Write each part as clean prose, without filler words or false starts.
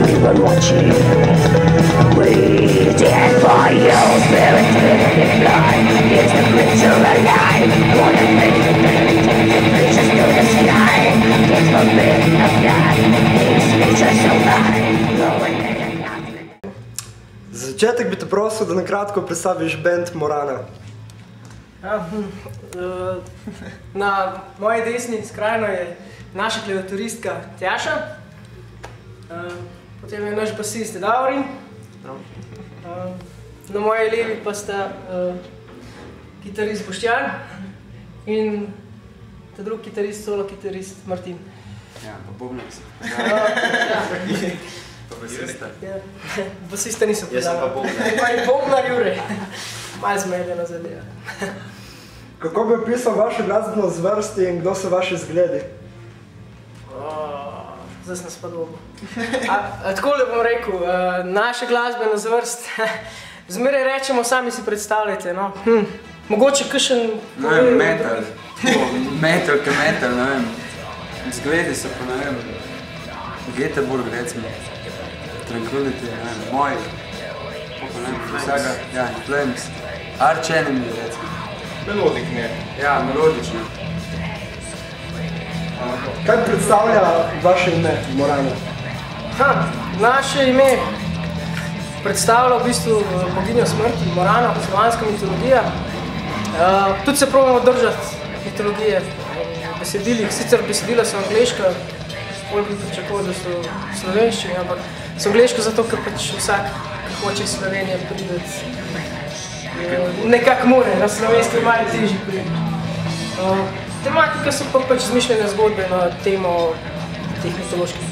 keep on watching, waiting for you. Spirit in blood, keeps the creature alive. Wanna make the reaches to the sky, keeps the being of God, these creatures so high, going in and out. Za začetek bi te prosil, da na kratko predstaviš band Morana. Na moji desni skrajno je naša klavatoristka Tjaša, potem je naš basist Davrin, na moji levi pa sta kitarist Boštjan in ta drugi kitarist, solo kitarist Martin. Ja, pa bobnar sem. Pa basista. Basista nisem poznal. Jaz sem pa bobnar. Pa je bobnar Jure. Malo zmedljena zadeva. Kako bi opisal vašo glasbeno zvrst in kdo so vaši zgledi? Zdaj sem nas pa dolgo. Takole bom rekel, naša glasbena zvrst, zmeraj rečemo, sami si predstavljajte, no. Mogoče kakšen... Ne vem, metal. Metal, ke metal, ne vem. Zgledi so pa, ne vem, Göteborg, recimo. Tranquility, ne vem, Moji. Pa ne vem, vsega, ja, Flames. Arch Enemy, recimo. Melodik ne. Ja, melodično. Kaj predstavlja vaše ime, Morana? Naše ime predstavlja v bistvu boginjo smrti, Morana, slovanska mitologija. Tudi se probamo držati mitologije v besedilih, sicer besedila so angleška, bolj bi pričakoval, da so slovenščini, ampak so angleška zato, ker pač vsak, ki hoče iz Slovenije prideti, nekako more, na slovenski malo težji pride. Tematika so pa pač izmišljene zgodbe na temo teh mitoloških.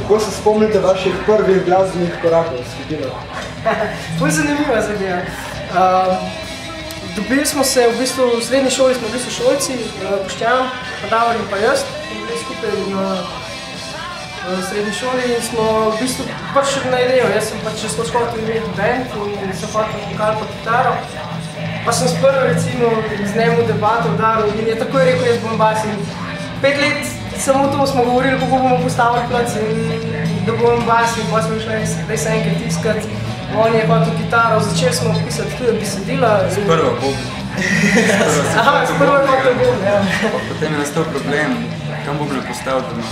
Kako se spomnite vaših prvih glasbenih korakov s skupino? To je zanimiva zadeva. Dobili smo se, v bistvu v srednji šoli smo bili sošolci, Boštjan, Davrin pa jaz, bili skupaj v srednji šoli in smo v bistvu prišli na idejo. Jaz sem pač skozi hotel imeti band in sem hotel vokal pa kitaro. Pa sem sprva recimo z njemu debato udaril in je takoj rekel, jaz bom bas in 5 let samo to smo govorili, kako bomo postavili plac in da bom bas in pa smo šli, da se enkrat iskati. On je hotel kitaro, začeli smo pisati tudi besedila. Sprva bobn. Sprva je hotel bobn, ja. Potem je nastal problem, kam bobne postaviti doma.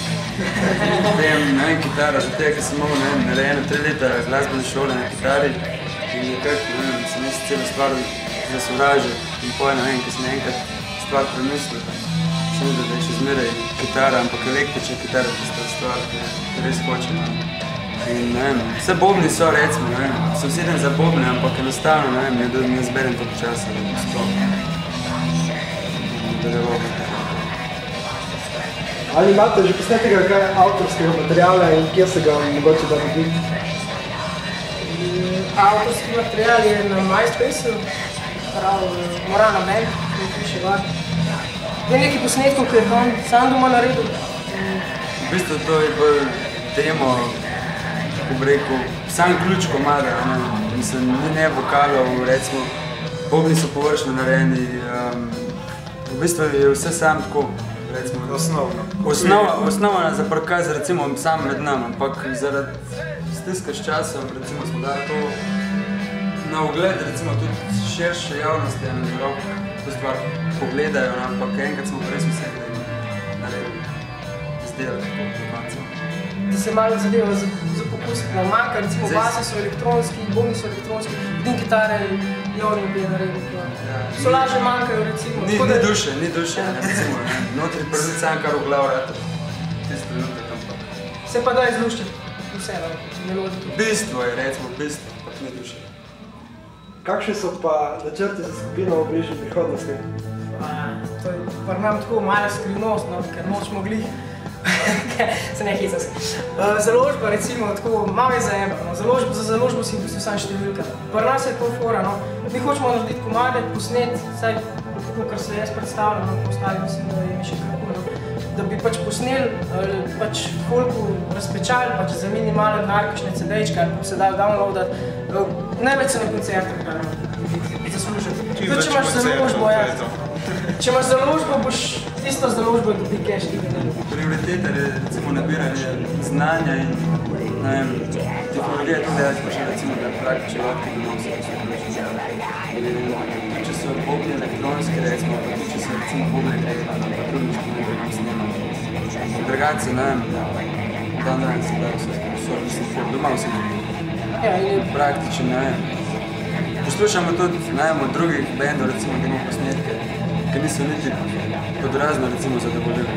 Potem, ne vem, kitara, zato ker sem imel, ne vem, narejeno 3 leta glasbene šole na kitari in nekako, ne vem, sem jaz celo stvar zasovražil in poje, ne vem, ko sem enkrat stvar premislil, sem videl, da je še zmeraj kitara, ampak električna kitara je tista stvar, ki res hoče. In ne vem, vse bobni so, recimo, ne vem, sem sedem za bobne, ampak enostavno, ne vem, ne zberem toliko časa, da bi sploh nadaljeval. Ali imate že posnetega kaj avtorskega materiala in kje se ga mogoče da dobiti? Avtorski material je na MySpace-u, prav Morana Band, ki piše var. Je nekaj posnetkov, ki je on sam doma naredil. V bistvu to je bolj demo, kako bi rekel, sam ključ komada, mislim, ni ne vokalov, recimo, bobni so površno narejeni, v bistvu je vse sam tako, recimo, osnovna za prikaz, recimo, sam med nam, ampak zaradi stiska s časom, recimo, smo dali to na ogled, recimo, tudi širše javnosti, da to stvar pogledajo, ampak enkrat smo res vse naredili, izdelali do konca. Da se malo zadeva za pokusiti na manjka, recimo basi so elektronski, bobni so elektronski, in kitare Jorni bi je naredil. Solaže manjkajo, recimo. Ni duše, recimo, notri prvi sam kar v glav rata, tisti trenutek, ampak. Se pa da izluščiti vse, melodiko. Bistvo je, recimo, bistvo, ampak ni duše. Kakšni so pa načrti za skupino v bližnji prihodnosti? To je pa nam tako malo skrivnost, ker nočemo glih. Se ne hecam se. Založba, recimo, tako malo je zajemno. Za založbo si v bistvu sam številka. Pri nas je to fora, no. Mi hočemo narediti komade, posnet, saj tako, kar se jaz predstavljam, no, ostali mislim, da je mi še kako, da bi pač posneli, pač folku razpečali, pač za minimalen denar, kakšne CD-čke, ali pa se dali downloadati. Največ se na koncertih zaslužiti. Tudi če imaš založbo, ja. Če imaš založbo, boš tisto založbo dobi cash. Prioriteta je recimo nabiranje znanja in tehnologija tudi delač pa še recimo, da praktično lahko donosi. Če so bobni elektronski recimo, pa če so recimo bobni elektronički, ne vem, snimam. Drugače, ne vem, dan se da vse so doma vse praktično, ne vem. Poslušamo tudi, ne vem, od drugih bendov, recimo, da imamo posnetke, ki niso niti podrazno, recimo, zadovoljili.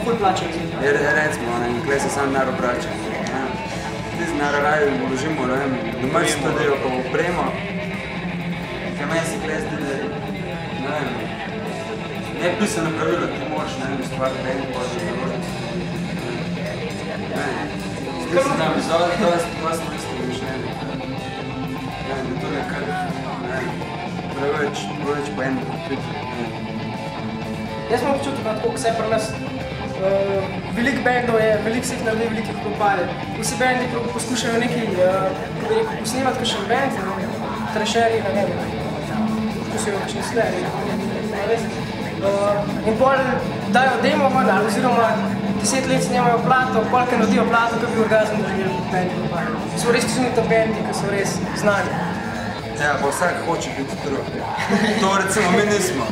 Ful plača. Recimo, in tukaj se sam naro vrača. Ti z naro raju vložimo, ne vem, domač si tudi opremo, kaj meni se tukaj zdi, ne vem, nepisano pravilo, ti moraš, ne vem, stvari bend, pa že ne možeš. Zdi se nam izvode, to smo isto mišljenje. Ne vem, to nekaj, ne vem, preveč bend kupiti. Jaz imam počutil, tako, ko se je pri nas veliko bendov je, veliko se jih naredi, velikih propade. Vsi bendi poskušajo nekaj, ko bi rekel, posnemati kakšen bend, trešeri, ne vem, poskušajo kakšne sleri, in pol dajo demo ven, oziroma 10 let snemajo plato, polke naredijo plato, ko bi orgazm doživeli bendi propade. So res tisunita bendi, ki so res znani. Ja, pa vsak hoče biti drug. To recimo mi nismo.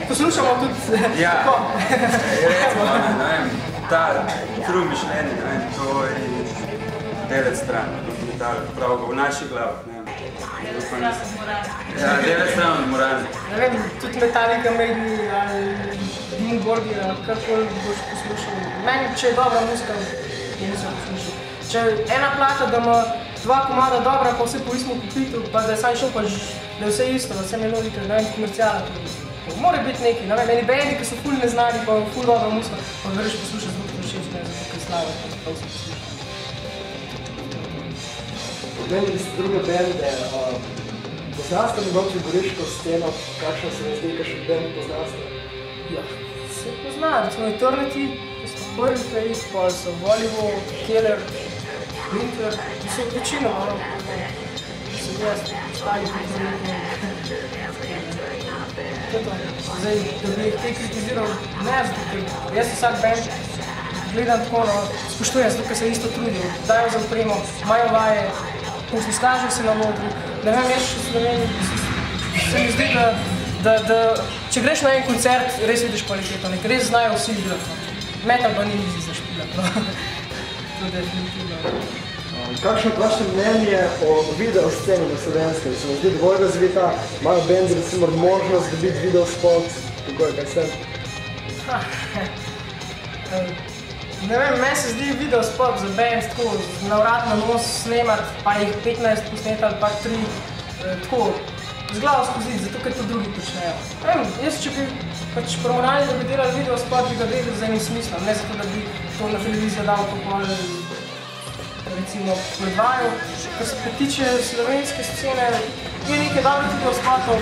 Poslušamo tudi tako. Recimo, ne vem, ta true mišljenje, ne vem, to je 9 stran, prav v naših glavah, ne vem. Ja, 9 stran od moralne. Ne vem, tudi Metallica, Maiden ali Dimmu Borgir, karkoli boš poslušal. Meni, če je dobra muzika, je nisem poslušal. Če je ena plata, da ima 2 komada dobra, pa vse po istem kupitu, pa da je sam šel, pa da je vse isto, vse melodike, ne vem, komercijala. Mora biti nekaj, ne vem, eni bendi, ki so ful neznani, pa ful dobra muzika, pa greš poslušati zvuk, to všeč, ne, zato kaj slava, pa vse poslušati. Omenili ste druge bende, poznate mogoče goriško sceno, kakšno se ne zdi, kakšen bend poznate? Ja, se pozna, recimo Eternity, to so prvi Face, pa so Volivo, Keller, Winter, to so večino, no, sem jaz, stali pripravljeni. Zdaj, da bi jih te kritiziral, ne, zato ker jaz vsak band gledam tako, no, spoštujem, zato ker se isto trudijo, dajo za opremo, imajo vaje, izkažejo se na modru. Ne vem, jaz v Sloveniji se mi zdi, da če greš na en koncert, res vidiš kvaliteto, nek res znajo vsi igrati. Metal pa ni easy za špilati, no. To definitivno. Kakšno je vaše mnenje o video sceni na Slovenskem? Se vam zdi dovolj razvita? Imajo bendi recimo možnost dobiti video spot? Tako je, kaj ste? Ne vem, meni se zdi video spot za band tako na vrat na nos snemati, pa jih 15 posneti ali pa 3 tako z glavo skozi, zato ker to drugi počnejo. Ne vem, jaz če bi pač promonalni, da bi delali video spot, bi ga delali z enim smislom, ne zato, da bi to na televizijo dal tako recimo predvajal. Kar se tiče slovenske scene, je nekaj dobrih video spotov,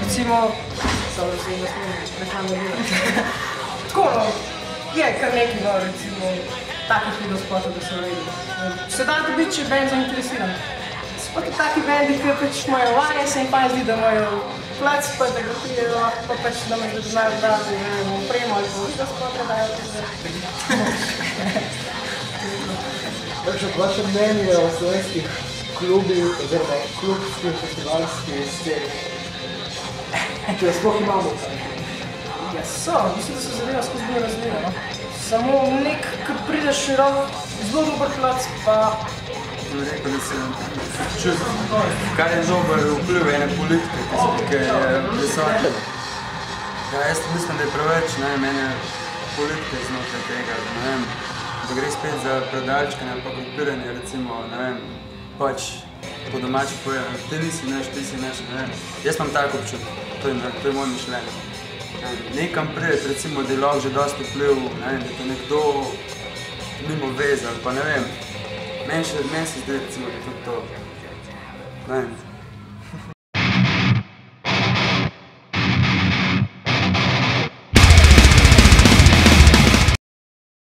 recimo, samo da se ne smem reklamo delati. Tako no, je kar nekaj, no, recimo, takih video spotov, da se vredi. Se da dobiti, če je band zainteresiran. So pa tudi taki bendi, ki pač imajo vaje, se jim pa zdi, da imajo plac, pa da ga prijejo, pa pač da me znajo dati opremo ali pa video spotre dajo tudi. Kakšno je vaše mnenje o slovenskih klubih oziroma klubskih festivalskih sceni? Če sploh imamo kaj? Ja so, mislim, da se zadeva skozi bolj razvija, no. Samo nek, ko prideš širok, zelo dober plac, pa... To bi rekel, da se čuti, kar je dober vpliv ene politike, ki je prisotna. Ja, jaz mislim, da je preveč, ne vem, ene politike znotraj tega, ne vem, da gre spet za predalčkanje ali pa grupiranje, recimo, ne vem, pač po domači povedano, ti nisi naš, ne vem. Jaz imam tako občutek, to je moje mišljenje. Nekam prideti, recimo, da je lahko že dosti vpliv, ne vem, da te nekdo mimo veze ali pa ne vem. Meni se zdi, recimo, da je tudi to. Ne vem.